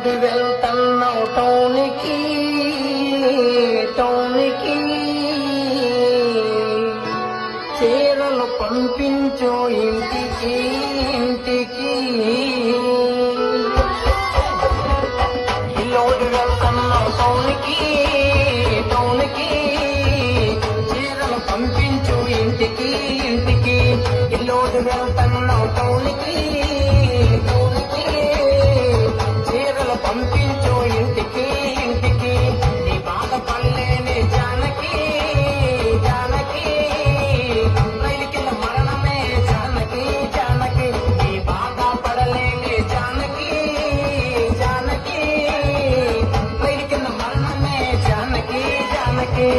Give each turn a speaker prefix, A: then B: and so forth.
A: ఇల్లోకి వెళ్తున్నావు టౌనికి టౌనికి చీరలు పంపించు ఇంటికి ఇంటికి ఇల్లోకి వెళ్తున్నావు టౌనికి టౌనికి చీరలు పంపించు ఇంటికి ఇంటికి ఇల్లోకి వెళ్తున్నావు టౌనికి టౌనికి చీరలు పంపించు ఇంటికి ఇంటికి నీ బాధ పల్లెని జానకి జానకి రైలు కింద మరణమే జానకి జానకి నీ బాధ పడలేని జానకి జానకి రైలు కింద మరణమే జానకి జానకి